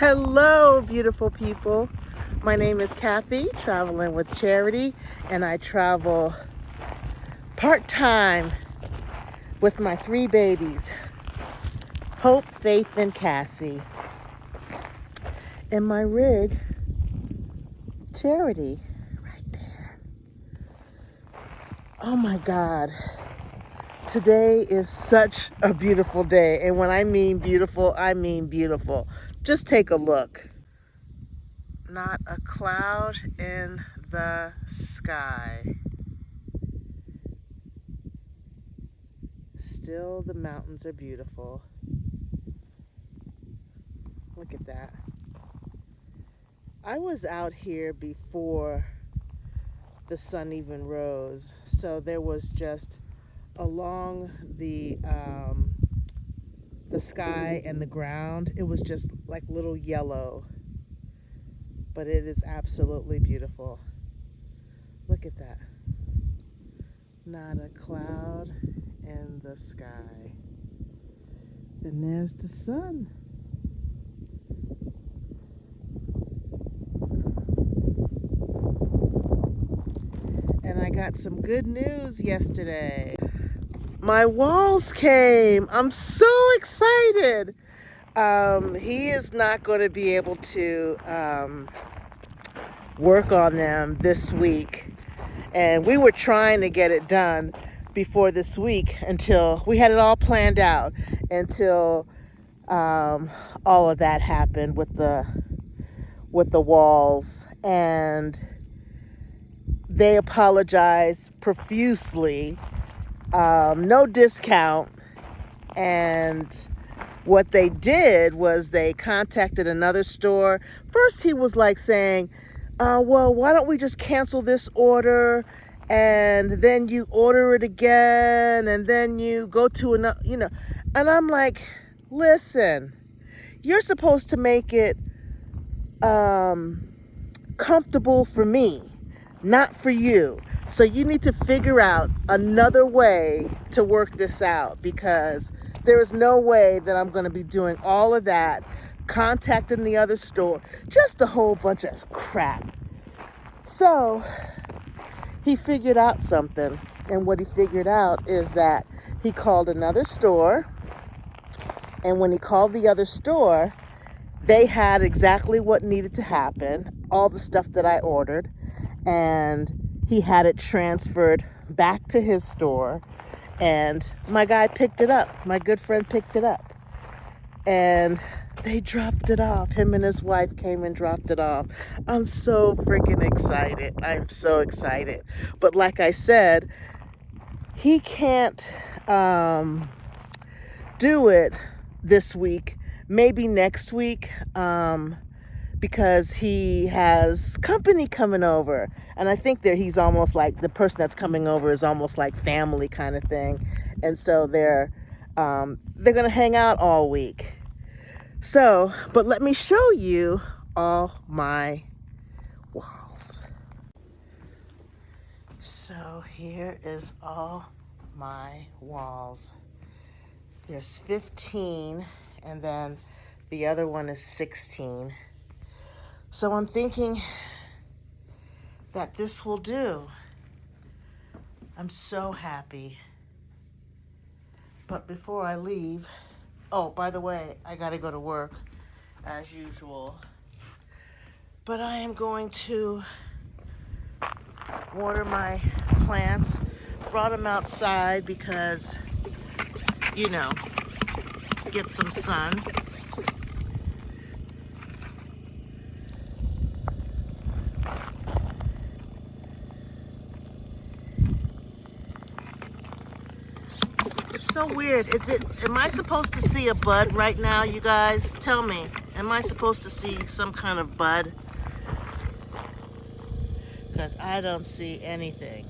Hello, beautiful people. My name is Kathy, traveling with Charity, and I travel part-time with my 3 babies, Hope, Faith, and Cassie. And my rig, Charity, right there. Oh my God. Today is such a beautiful day. And when I mean beautiful, I mean beautiful. Just take a look. Not a cloud in the sky. Still, the mountains are beautiful. Look at that. I was out here before the sun even rose, so there was just along the sky and the ground, it was just like little yellow, but it is absolutely beautiful. Look at that. Not a cloud in the sky. And there's the sun. And I got some good news yesterday. My walls came. I'm so excited. He is not going to be able to work on them this week. And we were trying to get it done before this week until we had it all planned out until all of that happened with the walls. And they apologized profusely. No discount. And what they did was they contacted another store. First, he was like saying, well, why don't we just cancel this order and then you order it again and then you go to another, And I'm like, listen, you're supposed to make it comfortable for me, not for you. So you need to figure out another way to work this out, because there is no way that I'm going to be doing all of that, contacting the other store, just a whole bunch of crap. So he figured out something. And what he figured out is that he called another store. And when he called the other store, they had exactly what needed to happen, all the stuff that I ordered. And he had it transferred back to his store, and my guy picked it up. My good friend picked it up, and they dropped it off. Him and his wife came and dropped it off. I'm so freaking excited. I'm so excited. But like I said, he can't do it this week, maybe next week, because he has company coming over. And I think he's almost like, the person that's coming over is almost like family kind of thing. And so they're going to hang out all week. So, but let me show you all my walls. So here is all my walls. There's 15, and then the other one is 16. So I'm thinking that this will do. I'm so happy. But before I leave, oh, by the way, I gotta go to work as usual. But I am going to water my plants. Brought them outside because, get some sun. It's so weird. Am I supposed to see a bud right now, you guys? Tell me. Am I supposed to see some kind of bud? Because I don't see anything.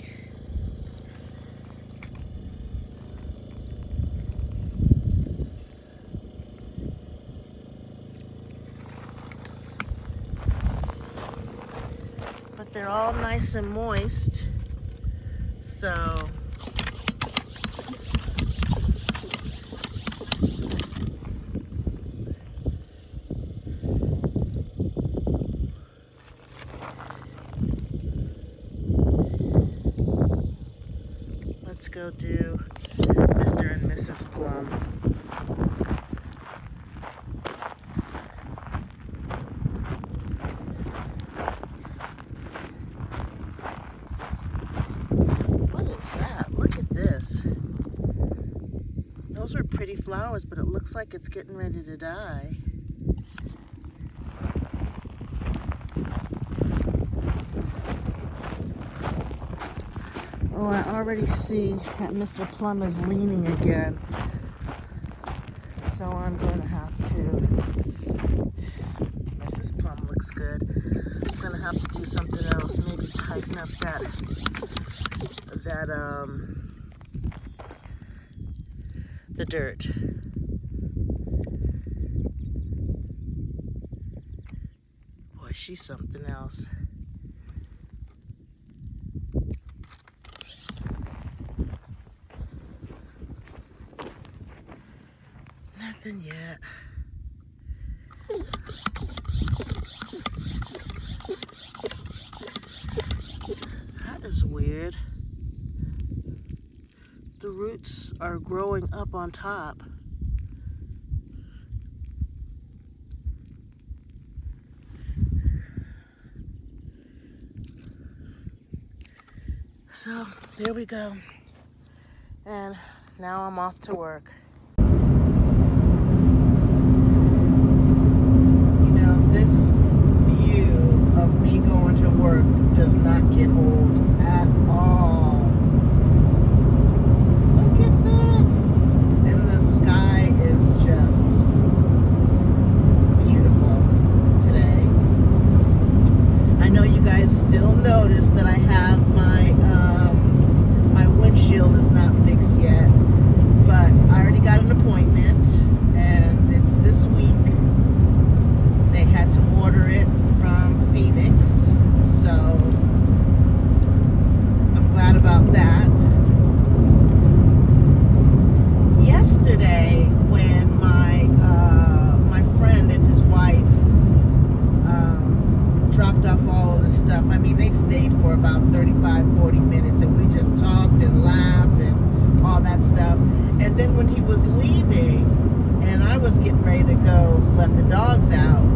But they're all nice and moist. So go do Mr. and Mrs. Plum. What is that? Look at this. Those are pretty flowers, but it looks like it's getting ready to die. Oh, I already see that Mr. Plum is leaning again. So I'm going to have to... Mrs. Plum looks good. I'm going to have to do something else. Maybe tighten up the dirt. Boy, she's something else. Nothing yet. That is weird. The roots are growing up on top. So there we go. And now I'm off to work. This view of me going to work does not get old at all. Look at this. And the sky is just beautiful today. I know you guys still notice that I have my windshield is not fixed yet, but I already got an appointment and it's this week. They had to order it from Phoenix, so I'm glad about that. Yesterday, when my friend and his wife dropped off all of the stuff, I mean, they stayed for about 35-40 minutes, and we just talked and laughed and all that stuff. And then when he was leaving, and I was getting ready to go let the dogs out,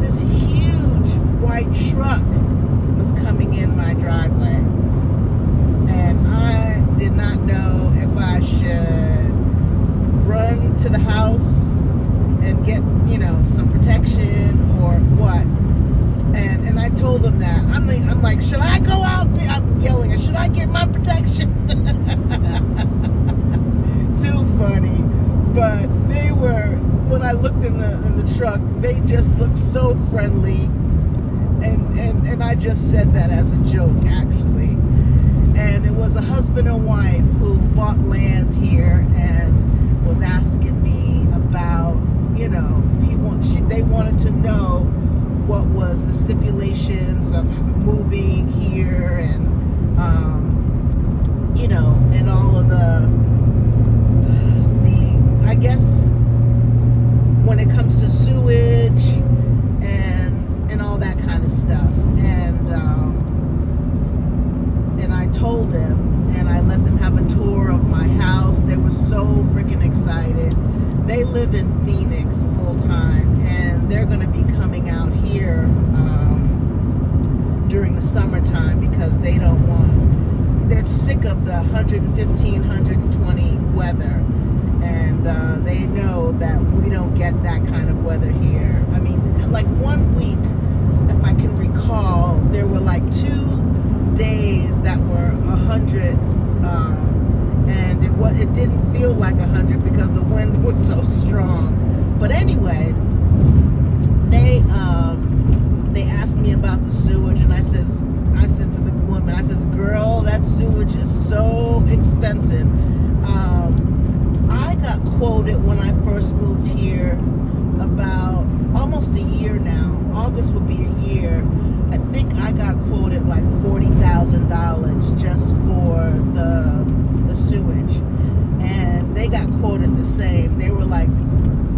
this huge white truck was coming in my driveway. And I did not know if I should run to the house and get, some protection or what. And I told them that. I'm like, should I go out there? I'm yelling, should I get my protection? Too funny. But they were, when I looked in the truck, they just looked so friendly, and I just said that as a joke, actually. And it was a husband and wife who bought land here and was asking me about, they wanted to know what was the stipulations of moving here, and and all of the I guess when it comes to sewage and all that kind of stuff. And I told them, and I let them have a tour of my house. They were so freaking excited. They live in Phoenix full time, and they're going to be coming out here during the summertime because they're sick of the 115, 120 weather. And they know that we don't get that kind of weather here. I mean, like 1 week, if I can recall, there were like 2 days that were 100, and it didn't feel like 100 because the wind was so strong. But anyway, they asked me about the sewage, and I said to the woman, I says, girl, that sewage is so expensive. I got quoted when I first moved here about almost a year now. August would be a year. I think I got quoted like $40,000 just for the sewage. And they they got quoted the same. They were like,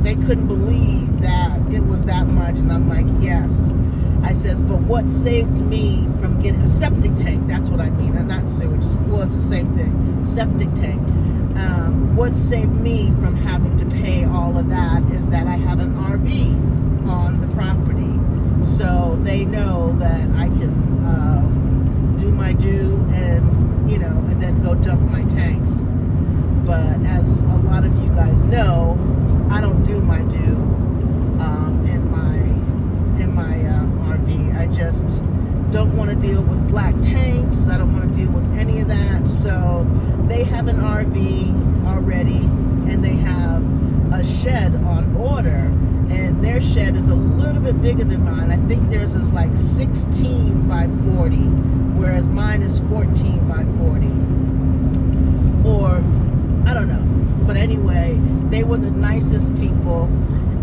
they couldn't believe that it was that much. And I'm like, yes. I says, but what saved me from getting a septic tank? That's what I mean. And not sewage. Well, it's the same thing. Septic tank. What saved me from having to pay all of that is that I have an RV on the property. So they know that I can do my due and, you know, and then go dump my tanks. But as a lot of you guys know, I don't do my due in my RV. I just don't want to deal with black tanks. I don't want to deal with any of that. So they have an RV already, and they have a shed on order, and their shed is a little bit bigger than mine. I think theirs is like 16 by 40, whereas mine is 14 by 40. Or I don't know. But anyway, they were the nicest people,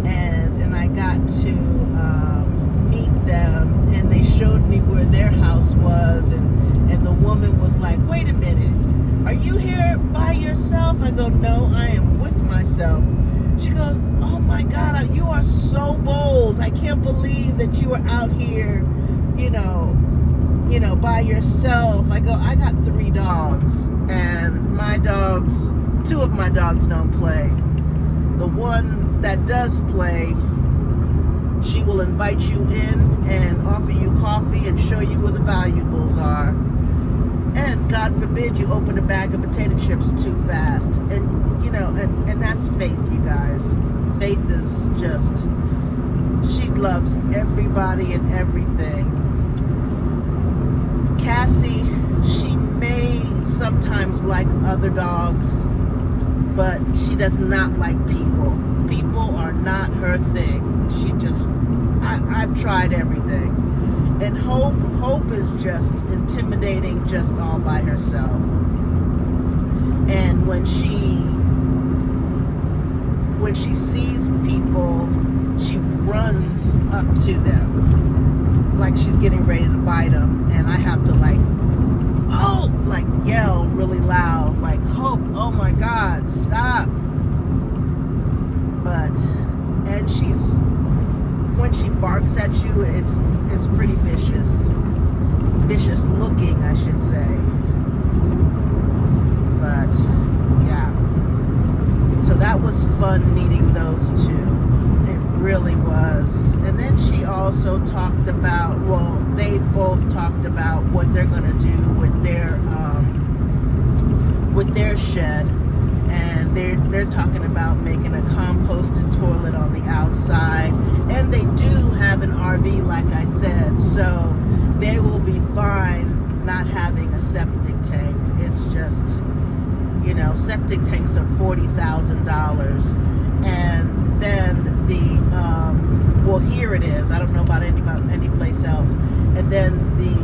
and I got to meet them, and they showed me where their house was, and the woman was like, wait a minute, are you here by yourself? I go, no, I am with myself. She goes, oh my God, you are so bold. I can't believe that you are out here, you know, by yourself. I go, I got 3 dogs, and my dogs, 2 of my dogs don't play. The one that does play, she will invite you in and offer you coffee and show you where the valuables are. And God forbid you open a bag of potato chips too fast. And, you know, and that's Faith, you guys. Faith is just, she loves everybody and everything. Cassie, she may sometimes like other dogs, but she does not like people. People are not her thing. She just, I've tried everything. And Hope is just intimidating just all by herself. And when she sees people, she runs up to them like she's getting ready to bite them. And I have to yell really loud, like, Hope, oh my God, stop. And when she barks at you, it's pretty vicious looking, I should say. But yeah, so that was fun meeting those 2. It really was. And then she also talked about, well, they both talked about what they're gonna do with their shed. And they're talking about making a composted toilet on the outside. And they do have an RV, like I said, so they will be fine not having a septic tank. It's just, you know, septic tanks are $40,000. And then well, here it is. I don't know about any place else. And then the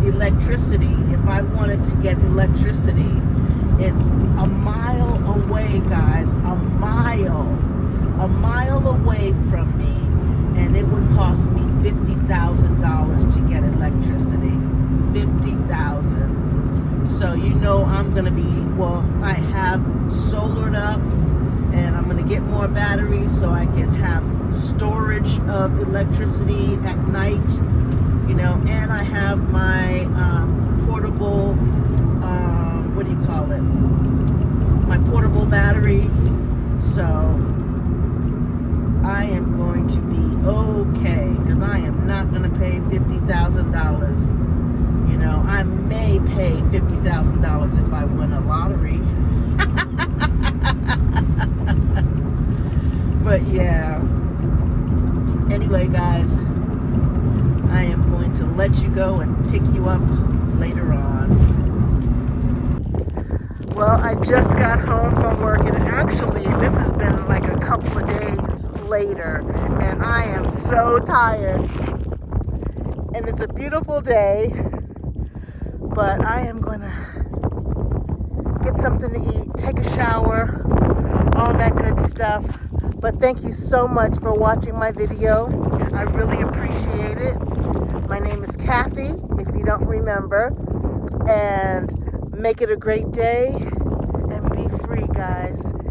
electricity, if I wanted to get electricity, it's a mile away, guys, a mile away from me, and it would cost me $50,000 to get electricity. $50,000. So you know I'm gonna be, well, I have solared up, and I'm gonna get more batteries so I can have storage of electricity at night, you know, and I have my portable, what do you call it? My portable battery. So I am going to be okay, because I am not going to pay $50,000. You know, I may pay $50,000 if I win a lottery. But yeah. Anyway, guys, I am going to let you go and pick you up later on. Well, I just got home from work, and actually this has been like a couple of days later, and I am so tired. And it's a beautiful day, but I am going to get something to eat, take a shower, all that good stuff. But thank you so much for watching my video. I really appreciate it. My name is Kathy, if you don't remember. And make it a great day and be free, guys. guys.